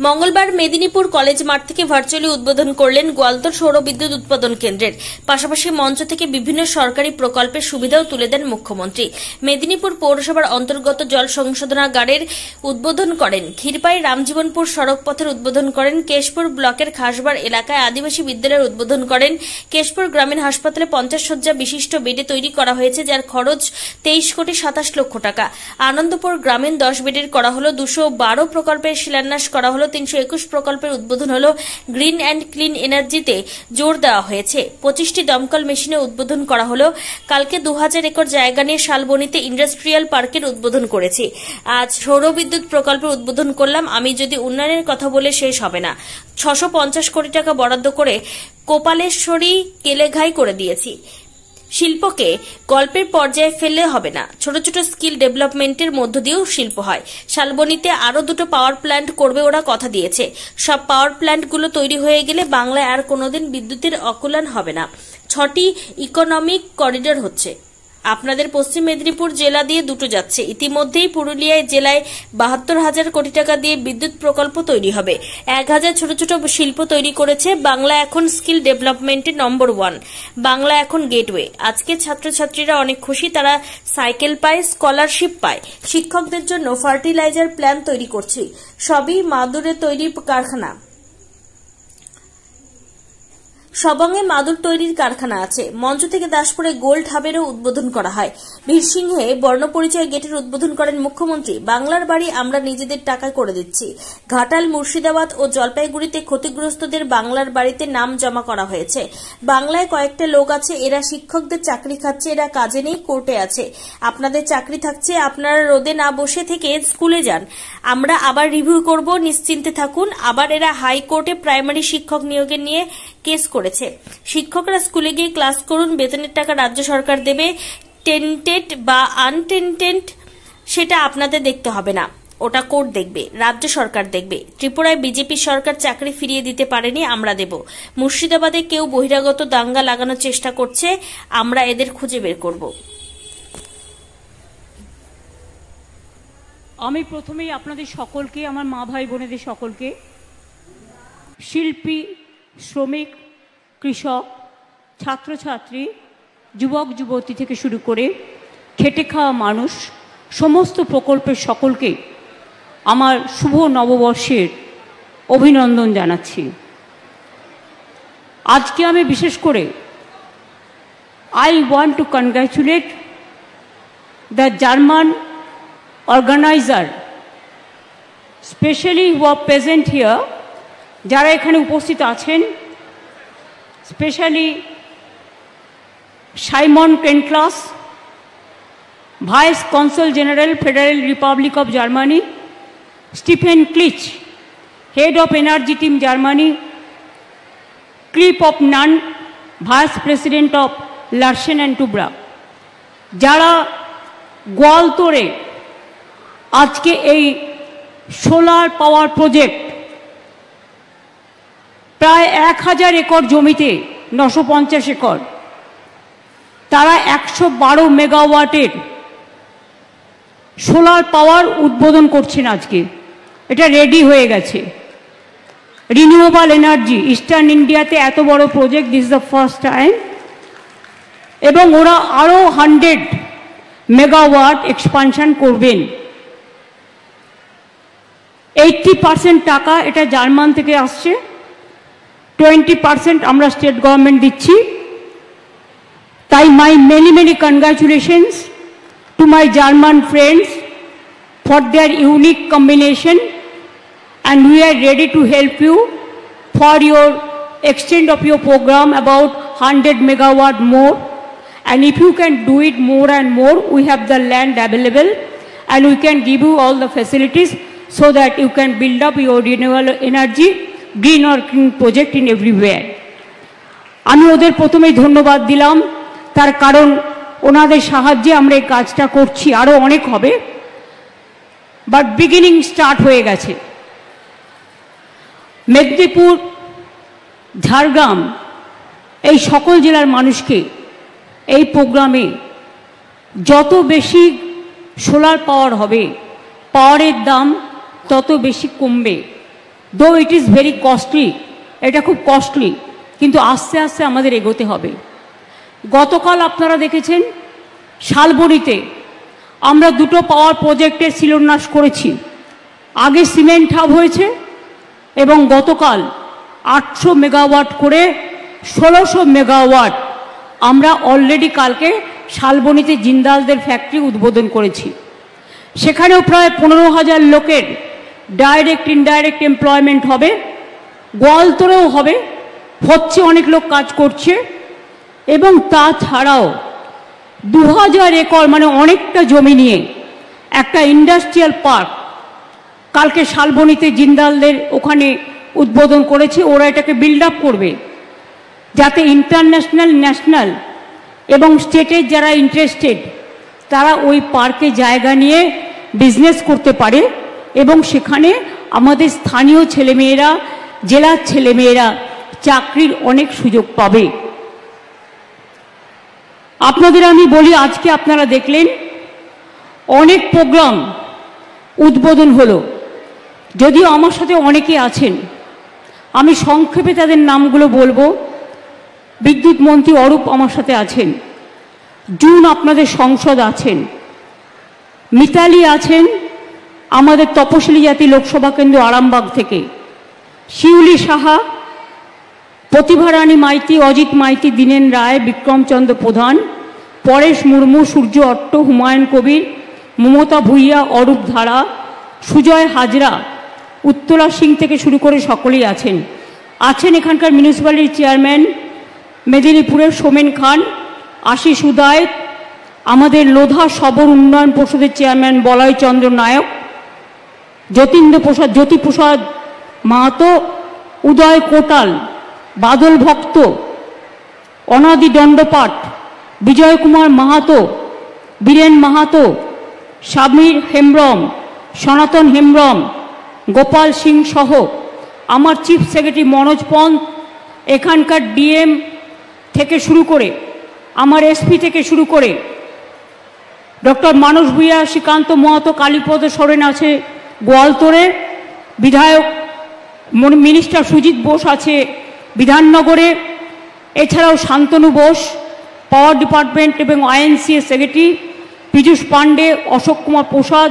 মঙ্গলবার মেদিনীপুর কলেজ মাঠ থেকে ভার্চুয়ালি উদ্বোধন করলেন গোয়ালতোড় সৌর বিদ্যুৎ উৎপাদন কেন্দ্রের। পাশাপাশি মঞ্চ থেকে বিভিন্ন সরকারি প্রকল্পের সুবিধাও তুলে দেন মুখ্যমন্ত্রী। মেদিনীপুর পৌরসভার অন্তর্গত জল সংশোধনাগারের উদ্বোধন করেন, ক্ষীরপাই রামজীবনপুর সড়ক পথের উদ্বোধন করেন, কেশপুর ব্লকের খাসবার এলাকায় আদিবাসী বিদ্যালয়ের উদ্বোধন করেন। কেশপুর গ্রামীণ হাসপাতালে 50 শয্যা বিশিষ্ট বেডে তৈরি করা হয়েছে, যার খরচ 23,27 লক্ষ টাকা। আনন্দপুর গ্রামীণ 10 বেডের করা হলো। 212 প্রকল্পের শিলান্যাস করা হলো। 321 প্রকল্পের উদ্বোধন হলো। গ্রিন অ্যান্ড ক্লিন এনার্জিতে জোর দেওয়া হয়েছে। 25টি দমকল মেশিনে উদ্বোধন করা হলো। কালকে 2000 একর জায়গা নিয়ে শালবনীতে ইন্ডাস্ট্রিয়াল পার্কের উদ্বোধন করেছি। আজ সৌরবিদ্যুৎ প্রকল্পের উদ্বোধন করলাম। আমি যদি উন্নয়নের কথা বলে শেষ হবে না। 650 কোটি টাকা বরাদ্দ করে কোপালেশ্বরী কেলেঘাই করে দিয়েছি। শিল্পকে গল্পের পর্যায়ে ফেললে হবে না, ছোট ছোট স্কিল ডেভেলপমেন্টের মধ্য দিয়েও শিল্প হয়। শালবনীতে আরো 2টো পাওয়ার প্ল্যান্ট করবে ওরা কথা দিয়েছে। সব পাওয়ার প্ল্যান্টগুলো তৈরি হয়ে গেলে বাংলায় আর কোনোদিন বিদ্যুতের অকুলান হবে না। 6টি ইকোনমিক করিডোর হচ্ছে। আপনাদের পশ্চিম মেদিনীপুর জেলা দিয়ে 2টো যাচ্ছে। ইতিমধ্যেই পুরুলিয়ায় জেলায় 72,000 কোটি টাকা দিয়ে বিদ্যুৎ প্রকল্প তৈরি হবে। 1,000 ছোট ছোট শিল্প তৈরি করেছে। বাংলা এখন স্কিল ডেভেলপমেন্টে নম্বর 1। বাংলা এখন গেটওয়ে। আজকে ছাত্রছাত্রীরা অনেক খুশি, তারা সাইকেল পায়, স্কলারশিপ পায়। শিক্ষকদের জন্য ফার্টিলাইজার প্ল্যান তৈরি করছি। সবই মাদুরে তৈরি কারখানা। সবঙ্গে মাদুর তৈরির কারখানা আছে। মঞ্চ থেকে দাসপুরে গোল্ড হাবেরও উদ্বোধন করা হয়। বীরসিংহে বর্ণপরিচয় গেটের উদ্বোধন করেন মুখ্যমন্ত্রী। বাংলার বাড়ি আমরা নিজেদের টাকায় করে দিচ্ছি। ঘাটাল, মুর্শিদাবাদ ও জলপাইগুড়িতে ক্ষতিগ্রস্তদের বাংলার বাড়িতে নাম জমা করা হয়েছে। বাংলায় কয়েকটা লোক আছে, এরা শিক্ষকদের চাকরি খাচ্ছে, এরা কাজে নেই, কোর্টে আছে। আপনাদের চাকরি থাকছে, আপনারা রোদে না বসে থেকে স্কুলে যান। আমরা আবার রিভিউ করব, নিশ্চিন্তে থাকুন। আবার এরা হাইকোর্টে প্রাইমারি শিক্ষক নিয়োগের নিয়ে কেস করেছে। শিক্ষকরা স্কুলে গিয়ে ক্লাস করুন, বেতনের টাকা রাজ্য সরকার দেবে। টেন্টেড বা আনটেন্টেড সেটা আপনাদের দেখতে হবে না, ওটা কোর্ট দেখবে, রাজ্য সরকার দেখবে। ত্রিপুরায় বিজেপি সরকার চাকরি ফিরিয়ে দিতে পারেনি, আমরা দেব। মুর্শিদাবাদে কেউ বহিরাগত দাঙ্গা লাগানোর চেষ্টা করছে, আমরা এদের খুঁজে বের করব। আমি প্রথমেই আপনাদের সকলকে, আমার মা ভাই বোনেদের সকলকে, শিল্পী, শ্রমিক, কৃষক, ছাত্রছাত্রী, যুবক যুবতী থেকে শুরু করে খেটে খাওয়া মানুষ, সমস্ত প্রকল্পের সকলকে আমার শুভ নববর্ষের অভিনন্দন জানাচ্ছি। আজকে আমি বিশেষ করে I want to congratulate the German organizer, especially who are present here, যারা এখানে উপস্থিত আছেন, স্পেশালি সাইমন টেনক্লাস, vice consul general, federal republic of Germany, Stephen ক্লিচ, head of energy team Germany, ক্রিপ অফ নান, vice president of Larsen and Toubro, যারা গোয়ালতোড়ে আজকে এই সোলার পাওয়ার প্রজেক্ট প্রায় 1000 একর জমিতে, 950 একর, তারা 112 মেগাওয়াটের সোলার পাওয়ার উদ্বোধন করছেন আজকে। এটা রেডি হয়ে গেছে। রিনিউয়েবল এনার্জি ইস্টার্ন ইন্ডিয়াতে এত বড় project, this is the first time. এবং ওরা আরও 100 মেগাওয়াট এক্সপানশন করবেন। 80% টাকা এটা জার্মান থেকে আসছে, 20% আমরা স্টেট গভর্নমেন্ট দিচ্ছি। তাই মাই many many congratulations to my German friends for their unique combination, and we are ready to help you for your extent of your program about 100 megawatt more, and if you can do it more and more, we have the land available and we can give you all the facilities so that you can build up your renewable energy green or clean project in everywhere. আমি ওদের প্রথমেই ধন্যবাদ দিলাম, তার কারণ ওনাদের সাহায্যে আমরা এই কাজটা করছি। আরও অনেক হবে, বাট বিগিনিং স্টার্ট হয়ে গেছে। মেদিনীপুর, ঝাড়গ্রাম, এই সকল জেলার মানুষকে এই প্রোগ্রামে যত বেশি সোলার পাওয়ার হবে, পাওয়ারের দাম তত বেশি কমবে। দো ইট ইজ ভেরি কস্টলি, এটা খুব কস্টলি, কিন্তু আস্তে আস্তে আমাদের এগোতে হবে। গতকাল আপনারা দেখেছেন শালবনীতে আমরা দুটো পাওয়ার প্রজেক্টের শিলান্যাস করেছি। আগে সিমেন্ট হাব হয়েছে এবং গতকাল 800 মেগাওয়াট করে 1600 মেগাওয়াট আমরা অলরেডি কালকে শালবনীতে জিন্দালদের ফ্যাক্টরি উদ্বোধন করেছি। সেখানেও প্রায় 15,000 লোকের ডাইরেক্ট ইনডাইরেক্ট এমপ্লয়মেন্ট হবে, গোয়ালতরেও হবে, হচ্ছে, অনেক লোক কাজ করছে। এবং তাছাড়াও 2000 একর মানে অনেকটা জমি নিয়ে একটা ইন্ডাস্ট্রিয়াল পার্ক কালকে শালবনীতে জিন্দালদের ওখানে উদ্বোধন করেছে। ওরা এটাকে বিল্ড আপ করবে যাতে ইন্টারন্যাশনাল, ন্যাশনাল এবং স্টেটের যারা ইন্টারেস্টেড তারা ওই পার্কে জায়গা নিয়ে বিজনেস করতে পারে এবং সেখানে আমাদের স্থানীয় ছেলেমেয়েরা, জেলার ছেলেমেয়েরা চাকরির অনেক সুযোগ পাবে। আপনাদের আমি বলি, আজকে আপনারা দেখলেন অনেক প্রোগ্রাম উদ্বোধন হলো, যদিও আমার সাথে অনেকে আছেন, আমি সংক্ষেপে তাদের নামগুলো বলবো। বিদ্যুৎ মন্ত্রী অরূপ আমার সাথে আছেন, জুন আপনাদের সংসদ আছেন, মিতালি আছেন আমাদের তপশিলি জাতি লোকসভা কেন্দ্র আরামবাগ থেকে, শিউলি সাহা, প্রতিভারানী মাইতি, অজিত মাইতি, দীনেন রায়, বিক্রমচন্দ্র প্রধান, পরেশ মুর্মু, সূর্য অট্ট, হুমায়ুন কবির, মমতা ভূঁইয়া, অরূপ ধারা, সুজয় হাজরা, উত্তরা সিং থেকে শুরু করে সকলেই আছেন। আছেন এখানকার মিউনিসিপ্যালিটির চেয়ারম্যান মেদিনীপুরের সোমেন খান, আশিস উদয়, আমাদের লোধা সবর উন্নয়ন পর্ষদের চেয়ারম্যান বলয় চন্দ্র নায়ক, যতীন্দ্র প্রসাদ, জ্যোতিপ্রসাদ মাহাতো, উদয় কোটাল, বাদল ভক্ত, অনাদি দণ্ডপাঠ, বিজয় কুমার মাহাতো, বীরেন মাহাতো, সমীর হেমব্রম, সনাতন হেমব্রম, গোপাল সিং সহ আমার চিফ সেক্রেটারি মনোজ পন্ত, এখানকার ডিএম থেকে শুরু করে আমার এসপি থেকে শুরু করে ডক্টর মানস ভূঁইয়া, শ্রীকান্ত মাহাতো, কালীপদ সোরেন আছে গোয়ালতরে, বিধায়ক মিনিস্টার সুজিত বোস আছে বিধাননগরে, এছাড়াও শান্তনু বোস পাওয়ার ডিপার্টমেন্ট এবং আইএনসিএ সেক্রেটারি, পীযূষ পাণ্ডে, অশোক কুমার প্রসাদ,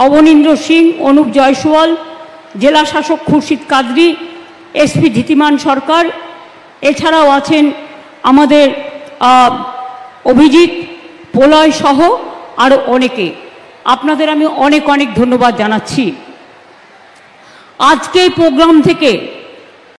অবনীন্দ্র সিং, অনুপ জয়সওয়াল, জেলা শাসক খুরশিদ কাদরি, এসপি ধীতিমান সরকার, এছাড়াও আছেন আমাদের অভিজিৎ প্রলয় সহ আরও অনেকে। আপনাদের আমি অনেক অনেক ধন্যবাদ জানাচ্ছি। আজকে এই প্রোগ্রাম থেকে